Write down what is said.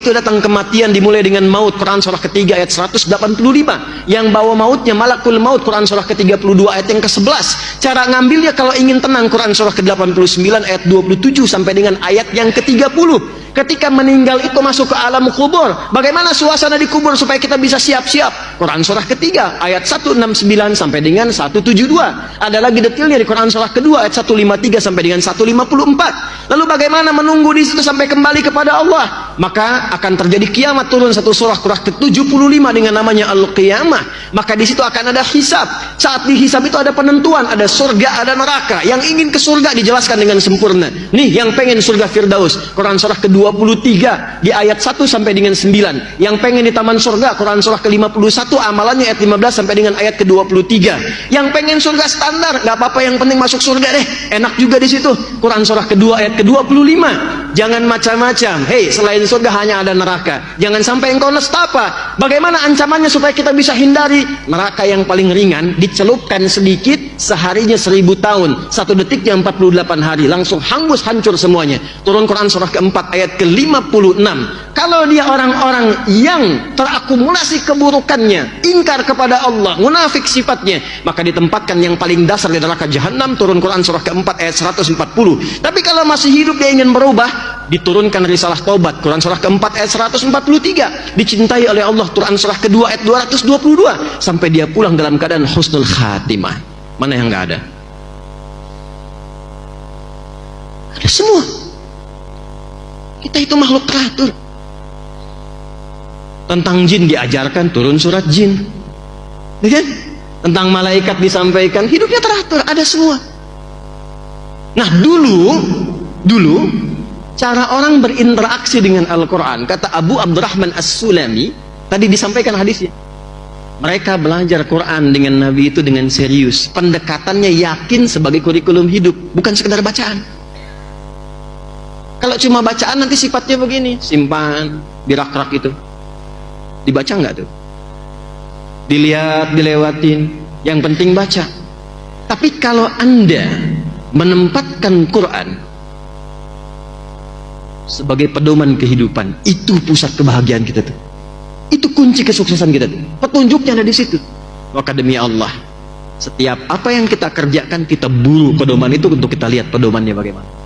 Itu datang kematian dimulai dengan maut, Quran surah ketiga ayat 185. Yang bawa mautnya malakul maut, Quran surah ke-32 ayat yang ke-11. Cara ngambilnya kalau ingin tenang, Quran surah ke-89 ayat 27 sampai dengan ayat yang ke-30. Ketika meninggal itu masuk ke alam kubur, bagaimana suasana di kubur supaya kita bisa siap-siap? Quran surah ketiga ayat 169 sampai dengan 172. Ada lagi detailnya di Quran surah kedua ayat 153 sampai dengan 154. Lalu bagaimana menunggu di situ sampai kembali kepada Allah? Maka akan terjadi kiamat, turun satu surah ke-75 dengan namanya Al-Qiyamah. Maka di situ akan ada hisab. Saat dihisab itu ada penentuan, ada surga, ada neraka. Yang ingin ke surga dijelaskan dengan sempurna. Nih yang pengen surga Firdaus, Quran surah ke-23 di ayat 1 sampai dengan 9. Yang pengen di taman surga, Quran surah ke-51 amalannya ayat 15 sampai dengan ayat ke-23. Yang pengen surga standar, nggak apa-apa, yang penting masuk surga deh, enak juga di situ, Quran surah kedua ayat ke-25. Jangan macam-macam. Hei, selain surga hanya ada neraka. Jangan sampai engkau nestapa. Bagaimana ancamannya supaya kita bisa hindari? Neraka yang paling ringan dicelupkan sedikit, seharinya 1000 tahun, 1 detiknya 48 hari, langsung hangus hancur semuanya. Turun Quran surah keempat ayat ke-56. Kalau dia orang-orang yang terakumulasi keburukannya, ingkar kepada Allah, munafik sifatnya, maka ditempatkan yang paling dasar di neraka jahanam. Turun Quran surah keempat ayat 140. Tapi kalau masih hidup dia ingin berubah, diturunkan risalah taubat, Quran surah keempat ayat 143. Dicintai oleh Allah, Quran surah kedua ayat 222, sampai dia pulang dalam keadaan husnul khatimah. Mana yang nggak ada? Ada semua. Kita itu makhluk teratur. Tentang jin diajarkan, turun surat jin, ya kan? Tentang malaikat disampaikan, hidupnya teratur, ada semua. Nah dulu cara orang berinteraksi dengan Al-Quran, kata Abu Abdurrahman As-Sulami, tadi disampaikan hadisnya, mereka belajar Quran dengan Nabi itu dengan serius, pendekatannya yakin sebagai kurikulum hidup, bukan sekedar bacaan. Kalau cuma bacaan nanti sifatnya begini, simpan di rak-rak itu, dibaca nggak tuh? Dilihat, dilewatin, yang penting baca. Tapi kalau Anda menempatkan Quran sebagai pedoman kehidupan, itu pusat kebahagiaan kita tuh. Itu kunci kesuksesan kita tuh. Petunjuknya ada di situ. Maka demi Allah, setiap apa yang kita kerjakan, kita buru pedoman itu untuk kita lihat pedomannya bagaimana.